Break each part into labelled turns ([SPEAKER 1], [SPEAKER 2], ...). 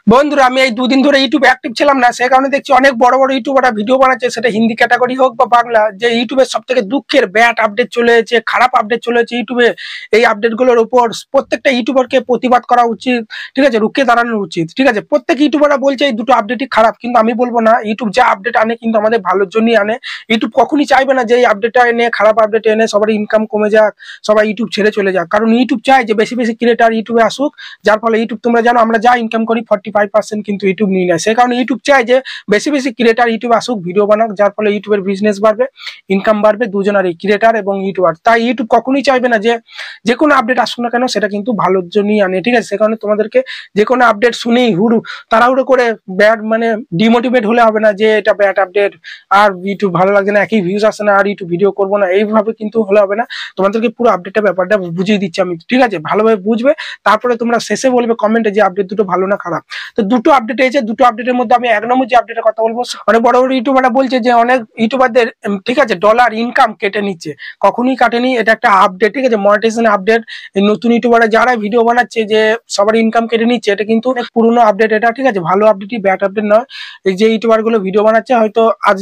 [SPEAKER 1] বন্ধুরা আমি এই দুদিন ধরে ইউটিউবে অ্যাক্টিভ ছিলাম না, সে কারণে দেখছি অনেক বড় বড় ইউটিউবাররা ভিডিও বানাচ্ছে, সেটা হিন্দি ক্যাটাগরি হোক বা বাংলা। যে ইউটিউবের সব থেকে দুঃখের ব্যাড আপডেট চলে এসেছে, খারাপ আপডেট চলে এসেছে ইউটিউবে। এই আপডেটগুলোর উপর প্রত্যেকটা ইউটিউবারকে প্রতিবাদ করা উচিত, ঠিক আছে, রুখে দাঁড়ানো উচিত, ঠিক আছে। প্রত্যেক ইউটিউবাররা বলছে এই দুটো আপডেটই খারাপ, কিন্তু আমি বলবো না। ইউটিউব যা আপডেট আনে কিন্তু আমাদের ভালোর জন্যই আনে। ইউটিউব কখনই চাইবে না যে এই আপডেটটা এনে, খারাপ আপডেট এনে সবার ইনকাম কমে যাক, সবাই ইউটিউব ছেড়ে চলে যাক। কারণ ইউটিউব চায় যে বেশি বেশি ক্রিয়েটার ইউটিউবে আসুক, যার ফলে ইউটিউব, তোমরা জানো আমরা যা ইনকাম করি 45% কিন্তু ইউটিউব নিয়ে নেয়। সেই কারণে ইউটিউব চায় যে বেশি বেশি ক্রিয়েটার ইউটিউবে আসুক, ভিডিও বানাক, যার ফলে ইউটিউবের বিজনেস বাড়বে, ইনকাম বাড়বে দুজনেরই, ক্রিয়েটার এবং ইউটিউবার। তাই ইউটিউব কখনোই চাইবে না যে যে কোনো আপডেট আসুক না কেন সেটা কিন্তু ভালোর জন্যই আনে, ঠিক আছে। সে কারণে তোমাদেরকে যে কোনো আপডেট শুনেই তাড়াহুড়ো করে ব্যাড মানে ডিমোটিভেট হলে হবে না যে এটা ব্যাড আপডেট, আর ইউটিউব ভালো লাগছে না, একই ভিউজ আসে না, আর ইউটিউব ভিডিও করবো না, এইভাবে কিন্তু হলে হবে না। তোমাদেরকে পুরো আপডেটের ব্যাপারটা বুঝিয়ে দিচ্ছি আমি, ঠিক আছে। ভালোভাবে বুঝবে, তারপরে তোমরা শেষে বলবে কমেন্টে যে আপডেট দুটো ভালো না খারাপ। তো দুটো আপডেট এসেছে, দুটো আপডেটের মধ্যে আমি 1 নম্বর যে আপডেটের কথা বলবো, অনেক বড় বড় ইউটিউবাররা বলছে যে অনেক ইউটিউবারদের, ঠিক আছে, ডলার ইনকাম কেটে নিচ্ছে। কখনোই কাটেনি, এটা একটা আপডেট, ঠিক আছে, মনিটাইজেশন আপডেট। নতুন ইউটিউবাররা যারা ভিডিও বানাচ্ছে যে সবার ইনকাম কেটে নিচ্ছে, এটা কিন্তু অনেক পুরনো আপডেট এটা, ঠিক আছে, ভালো আপডেটই, ব্যাড আপডেট নয়। এই যে ইউটিউবার গুলো ভিডিও বানাচ্ছে হয়তো আজ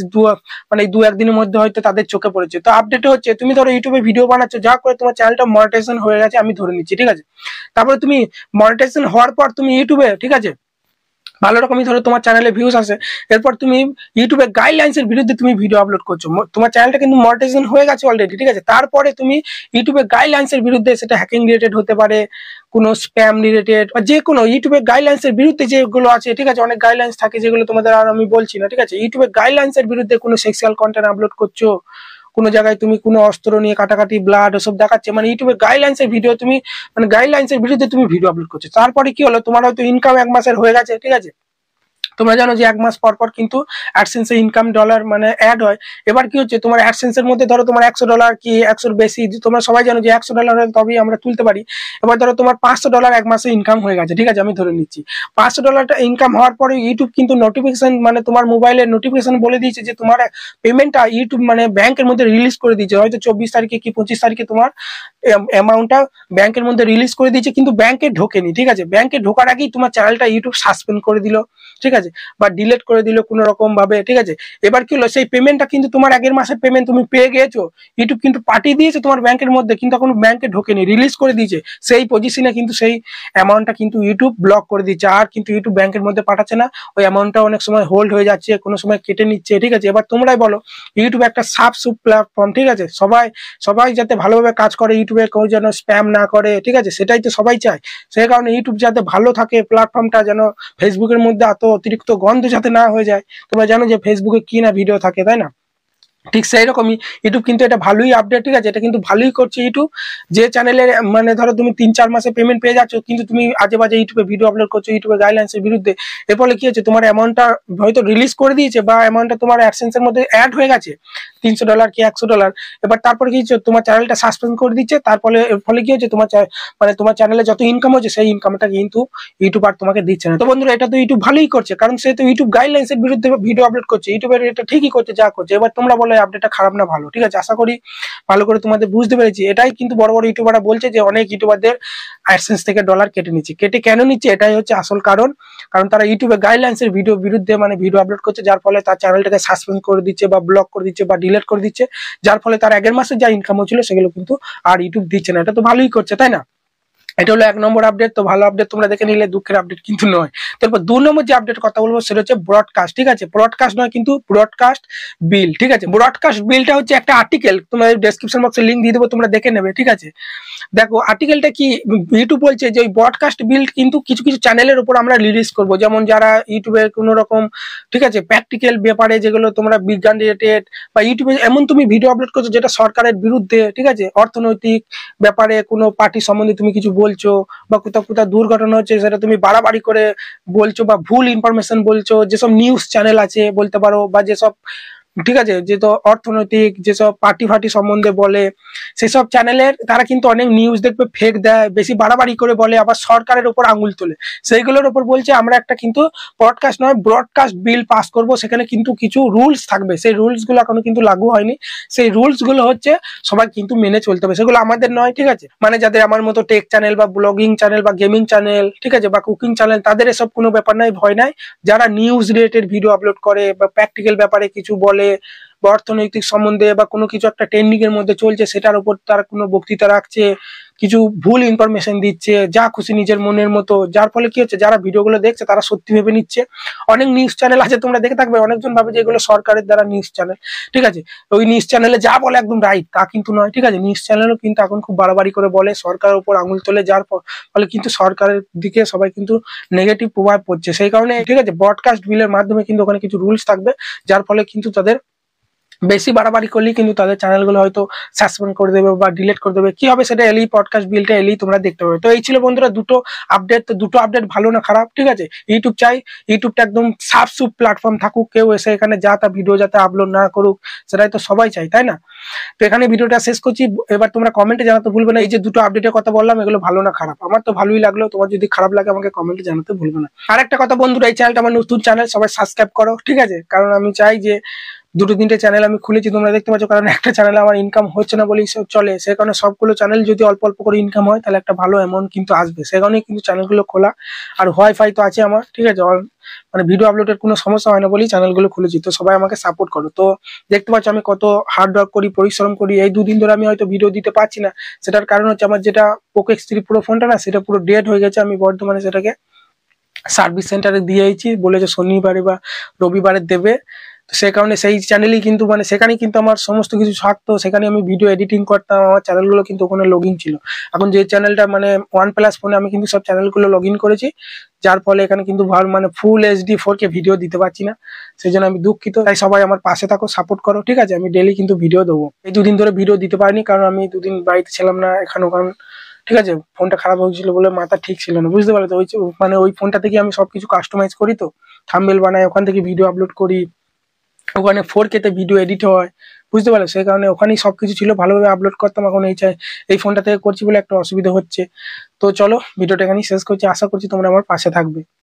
[SPEAKER 1] মানে 2-1 দিনের মধ্যে হয়তো তাদের চোখে পড়েছে। তো আপডেট হচ্ছে, তুমি ধরো ইউটিউবে ভিডিও বানাচ্ছো, যা করে তোমার চ্যানেলটা মনিটাইজেশন হয়ে গেছে, আমি ধরে নিচ্ছি, ঠিক আছে। তারপরে তুমি মনিটাইজেশন হওয়ার পর তুমি ইউটিউবে, ঠিক আছে, ভালো রকমই ধরো তোমার চ্যানেলে ভিউজ আসে, এরপর তুমি ইউটিউবে গাইডলাইন্সের বিরুদ্ধে তুমি ভিডিও আপলোড করছো, তোমার চ্যানেলটা কিন্তু মনিটাইজেশন হয়ে গেছে অলরেডি, ঠিক আছে। তারপরে তুমি ইউটিউবে গাইডলাইন্সের বিরুদ্ধে, সেটা হ্যাকিং রিলেটেড হতে পারে, কোনো স্প্যাম রিলেটেড বা যে কোনো ইউটিউবে গাইডলাইন্সের বিরুদ্ধে যেগুলো আছে, ঠিক আছে, অনেক গাইডলাইন্স থাকে যেগুলো তোমাদের আর আমি বলছি না, ঠিক আছে। ইউটিউবে গাইডলাইন্সের বিরুদ্ধে কোনো সেক্সুয়াল কন্টেন্ট আপলোড করছো, কোনো জায়গায় তুমি কোনো অস্ত্র নিয়ে কাটাকাটি, ব্লাড ওসব দেখাচ্ছে, মানে ইউটিউবে গাইডলাইন্সের ভিডিও তুমি, মানে গাইডলাইন্সের বিরুদ্ধে তুমি ভিডিও আপলোড করছো। তারপরে কি হলো, তোমার হয়তো ইনকাম 1 মাসের হয়ে গেছে, ঠিক আছে। তোমরা জানো যে 1 মাস পর পর কিন্তু অ্যাডসেন্সে ইনকাম ডলার মানে অ্যাড হয়। এবার কি হচ্ছে, তোমার অ্যাডসেন্সের মধ্যে ধরো তোমার $100 কি 100-র বেশি, তোমরা সবাই জানো যে $100 হলে তবেই আমরা তুলতে পারি। এবার ধরো তোমার $500 1 মাসে ইনকাম হয়ে গেছে, ঠিক আছে, আমি ধরে নিচ্ছি। $500টা ইনকাম হওয়ার পরে ইউটিউব কিন্তু নোটিফিকেশন, মানে তোমার মোবাইলের নোটিফিকেশন বলে দিয়েছে যে তোমার পেমেন্টটা ইউটিউব মানে ব্যাংকের মধ্যে রিলিজ করে দিয়েছে, হয়তো 24 তারিখে কি 25 তারিখে তোমার অ্যামাউন্টটা ব্যাংকের মধ্যে রিলিজ করে দিয়েছে, কিন্তু ব্যাংকে ঢোকেনি, ঠিক আছে। ব্যাংকে ঢোকার আগেই তোমার চ্যানেলটা ইউটিউব সাসপেন্ড করে দিল, ঠিক আছে, বা ডিলিট করে দিল কোনো রকম ভাবে, ঠিক আছে। এবার কি হলো, সেই পেমেন্টটা কিন্তু তোমার আগের মাসের পেমেন্ট তুমি পেয়ে গিয়েছো, ইউটিউব কিন্তু পাঠিয়ে দিয়েছে তোমার ব্যাংকের মধ্যে, কিন্তু এখন ব্যাংকে ঢোকেনি, রিলিজ করে দিয়েছে। সেই পজিশনে কিন্তু সেই অ্যামাউন্টটা কিন্তু ইউটিউব ব্লক করে দিচ্ছে, আর কিন্তু ইউটিউব ব্যাংকের মধ্যে পাঠাচ্ছে না, ওই অ্যামাউন্টটা অনেক সময় হোল্ড হয়ে যাচ্ছে, কোনো সময় কেটে নিচ্ছে, ঠিক আছে। এবার তোমরাই বলো, ইউটিউব একটা সাফ সুপ প্ল্যাটফর্ম, ঠিক আছে, সবাই সবাই যাতে ভালোভাবে কাজ করে, ইউটিউবে কেউ যেন স্প্যাম না করে, ঠিক আছে, সেটাই তো সবাই চায়। সেই কারণে ইউটিউব যাতে ভালো থাকে, প্ল্যাটফর্মটা যেন ফেসবুকের মধ্যে এত অতিরিক্ত গন্ধ যাতে না হয়ে যায়। তোমরা জানো যে ফেসবুকে কি না ভিডিও থাকে, তাই না? ঠিক সেই রকমই ইউটিউব কিন্তু এটা ভালোই আপডেট, ঠিক আছে, এটা কিন্তু ভালোই করছে ইউটিউব। যে চ্যানেলের মানে ধরো তুমি 3-4 মাসে পেমেন্ট পেয়ে যাচ্ছ, কিন্তু তুমি আজে বাজে ইউটিউবে ভিডিও আপলোড করছো ইউটিউবে গাইডলাইন্সের বিরুদ্ধে, এর ফলে কি হচ্ছে, তোমার অ্যামাউন্টটা হয়তো রিলিজ করে দিয়েছে বা অ্যামাউন্টটা তোমার অ্যাডসেন্সের মধ্যে অ্যাড হয়ে গেছে, $300 কি $100। এবার তারপরে কি হচ্ছে, তোমার চ্যানেলটা সাসপেন্ড করে দিচ্ছে, তারপরে এর ফলে কি হচ্ছে, মানে তোমার চ্যানেলে যত ইনকাম হচ্ছে সেই ইনকামটা কিন্তু ইউটিউব আর তোমাকে দিচ্ছে না। তো বন্ধুরা, এটা তো ইউটিউব ভালোই করছে, কারণ সে তো ইউটিউব গাইডলাইন্সের বিরুদ্ধে ভিডিও আপলোড করছে, ইউটিউবের এটা ঠিকই করছে যা করছে। এবার তোমরা বলো আপডেটটা খারাপ না ভালো, ঠিক আছে। আশা করি ভালো করে তোমাদের বুঝতে পেরেছি। এটাই কিন্তু বড় বড় ইউটিউবাররা বলছে যে অনেক ইউটিউবারদের অ্যাডসেন্স থেকে ডলার কেটে নিচ্ছে। কেটে কেন নিচ্ছে, এটাই হচ্ছে আসল কারণ। কারণ তারা ইউটিউবে গাইডলাইন্সের ভিডিও বিরুদ্ধে মানে ভিডিও আপলোড করছে, যার ফলে তার চ্যানেলটাকে সাসপেন্ড করে দিচ্ছে বা ব্লক করে দিচ্ছে বা ডিলিট করে দিচ্ছে, যার ফলে তার আগের মাসে যা ইনকাম হচ্ছিল সেগুলো কিন্তু আর ইউটিউব দিচ্ছে না। এটা তো ভালোই করছে, তাই না? এটা হলো 1 নম্বর আপডেট। তো ভালো আপডেট তোমরা দেখে নিলে, দুঃখের আপডেট কিন্তু নয়। তারপর 2 নম্বর যে আপডেট কথা বলবো সেটা হচ্ছে ব্রডকাস্ট, ঠিক আছে, ব্রডকাস্ট নয় কিন্তু ব্রডকাস্ট বিল, ঠিক আছে। ব্রডকাস্ট বিলটা হচ্ছে একটা আর্টিকেল, তোমাদের ডেসক্রিপশন বক্সে লিঙ্ক দিয়ে দেবো, তোমরা দেখে নেবে, ঠিক আছে। দেখো আর্টিকেলটা কি, ইউটিউব বলছে যে ওই ব্রডকাস্ট বিল কিন্তু কিছু কিছু চ্যানেলের উপর আমরা রিলিজ করবো, যেমন যারা ইউটিউবে কোনো রকম, ঠিক আছে, প্র্যাকটিক্যাল ব্যাপারে যেগুলো তোমরা বিজ্ঞান রিলেটেড, বা ইউটিউবে এমন তুমি ভিডিও আপলোড করছো যেটা সরকারের বিরুদ্ধে, ঠিক আছে, অর্থনৈতিক ব্যাপারে কোনো পার্টি সম্বন্ধে তুমি কিছু বলছো, বা কোথাও কোথাও দুর্ঘটনা হচ্ছে সেটা তুমি বাড়াবাড়ি করে বলছো, বা ভুল ইনফরমেশন বলছো, যেসব নিউজ চ্যানেল আছে বলতে পারো, বা যেসব ঠিক আছে, যে তো অর্থনৈতিক যেসব পার্টি ফার্টি সম্বন্ধে বলে সেসব চ্যানেলের তারা কিন্তু অনেক নিউজ দেখবে ফেক দেয়, বেশি বাড়াবাড়ি করে বলে, আবার সরকারের উপর আঙুল তোলে। সেইগুলোর উপর বলছে আমরা একটা কিন্তু পডকাস্ট নয় ব্রডকাস্ট বিল পাস করব, সেখানে কিন্তু কিছু রুলস থাকবে, সেই রুলস গুলো এখনো কিন্তু লাগু হয়নি। সেই রুলস গুলো হচ্ছে সবাই কিন্তু মেনে চলতে হবে, সেগুলো আমাদের নয়, ঠিক আছে। মানে যাদের আমার মতো টেক চ্যানেল বা ব্লগিং চ্যানেল বা গেমিং চ্যানেল, ঠিক আছে, বা কুকিং চ্যানেল, তাদের এসব কোনো ব্যাপার নাই, ভয় নাই। যারা নিউজ রিলেটেড ভিডিও আপলোড করে বা প্র্যাকটিক্যাল ব্যাপারে কিছু বলে বা অর্থনৈতিক সম্বন্ধে বা কোনো কিছু একটা ট্রেন্ডিং এর মধ্যে চলছে সেটার উপর তার কোনো বক্তৃতা রাখছে, কিছু ভুল ইনফরমেশন দিচ্ছে যা খুশি নিজের মনের মতো, যার ফলে কি হচ্ছে যারা ভিডিওগুলো দেখছে তারা সত্যি ভেবে নিচ্ছে। অনেক নিউজ চ্যানেল আছে তোমরা দেখে থাকবে, অনেকজন ভাবে যে এগুলো সরকারের দ্বারা নিউজ চ্যানেল, ঠিক আছে। ওই নিউজ চ্যানেলে যা বলে একদম রাইট তা কিন্তু নয়, ঠিক আছে। নিউজ চ্যানেলও কিন্তু এখন খুব বাড়াবাড়ি করে বলে, সরকারের উপর আঙুল তোলে, যার ফলে কিন্তু সরকারের দিকে সবাই কিন্তু নেগেটিভ প্রভাব পড়ছে। সেই কারণে ঠিক আছে ব্রডকাস্ট বিলের মাধ্যমে কিন্তু ওখানে কিছু রুলস থাকবে, যার ফলে কিন্তু তাদের বেশি বাড়াবাড়ি করলেই কিন্তু তাদের চ্যানেলগুলো হয়তো সাসপেন্ড করে দেবে বা ডিলিট করে দেবে, কি হবে সেটা এলেই পডকাস্ট বিলটা এলেই তোমরা দেখতে পাবে। তো এই ছিল বন্ধুরা দুটো আপডেট। তো দুটো আপডেট ভালো না খারাপ, ঠিক আছে। ইউটিউব চাই ইউটিউবটা একদম সাফ সুপ প্ল্যাটফর্ম থাকুক, কেউ এসে এখানে যা তা ভিডিও যাতে আপলোড না করুক, সেটাই তো সবাই চাই, তাই না। তো এখানে ভিডিওটা শেষ করছি, এবার তোমরা কমেন্টে জানাতে ভুলবে না এই যে দুটো আপডেটের কথা বললাম এগুলো ভালো না খারাপ। আমার তো ভালোই লাগলো, তোমার যদি খারাপ লাগে আমাকে কমেন্টে জানাতে ভুলবে না। আর একটা কথা বন্ধুরা, এই চ্যানেলটা আমার নতুন চ্যানেল, সবাই সাবস্ক্রাইব করো, ঠিক আছে। কারণ আমি চাই যে দুটো তিনটে চ্যানেল আমি খুলেছি তোমরা দেখতে পাচ্ছ, কারণ একটা চ্যানেলে আমার ইনকাম হচ্ছে না বলেই সব চলে, সে কারণে সবগুলো চ্যানেল যদি অল্প অল্প করে ইনকাম হয় তাহলে একটা ভালো অ্যামাউন্ট কিন্তু আসবে, সে কারণেই কিন্তু চ্যানেলগুলো খোলা। আর ওয়াইফাই তো আছে আমার, ঠিক আছে, মানে ভিডিও আপলোডের কোনো সমস্যা হয় না বলেই চ্যানেলগুলো খুলেছি। তো সবাই আমাকে সাপোর্ট করো। তো দেখতে পাচ্ছ আমি কত হার্ড ওয়ার্ক করি, পরিশ্রম করি। এই দুদিন ধরে আমি হয়তো ভিডিও দিতে পারছি না, সেটার কারণ হচ্ছে আমার যেটা পোকো X3 প্রো ফোনটা না, সেটা পুরো ডেড হয়ে গেছে। আমি বর্তমানে সেটাকে সার্ভিস সেন্টারে দিয়েছি, বলেছে শনিবারে বা রবিবারে দেবে। তো সেই কারণে সেই চ্যানেলই কিন্তু মানে সেখানেই কিন্তু আমার সমস্ত কিছু থাকতো, সেখানে আমি ভিডিও এডিটিং করতাম, আমার চ্যানেলগুলো কিন্তু ওখানে লগ ইন ছিল। এখন যে চ্যানেলটা মানে OnePlus ফোনে আমি কিন্তু সব চ্যানেলগুলো লগ ইন করেছি, যার ফলে এখানে কিন্তু ভালো মানে ফুল HD 4K ভিডিও দিতে পারছি না, সেই জন্য আমি দুঃখিত। তাই সবাই আমার পাশে থাকো, সাপোর্ট করো, ঠিক আছে। আমি ডেলি কিন্তু ভিডিও দেবো। এই দুদিন ধরে ভিডিও দিতে পারিনি কারণ আমি দুদিন বাড়িতে ছিলাম না, এখানে ওখানে, ঠিক আছে। ফোনটা খারাপ হয়েছিল বলে মাথা ঠিক ছিল না, বুঝতে পারলে তো। ওই মানে ওই ফোনটা থেকে আমি সবকিছু কাস্টমাইজ করি, তো থাম্বনেল বানাই, ওখান থেকে ভিডিও আপলোড করি, ওখানে 4K তে ভিডিও এডিট হয়, বুঝতে পারলে। সেই কারণে ওখানেই সবকিছু ছিল, ভালোভাবে আপলোড করতাম। এখন এই ফোনটা থেকে করছি বলে একটা অসুবিধা হচ্ছে। তো চলো ভিডিওটা এখানেই শেষ করছি, আশা করছি তোমরা আমার পাশে থাকবে।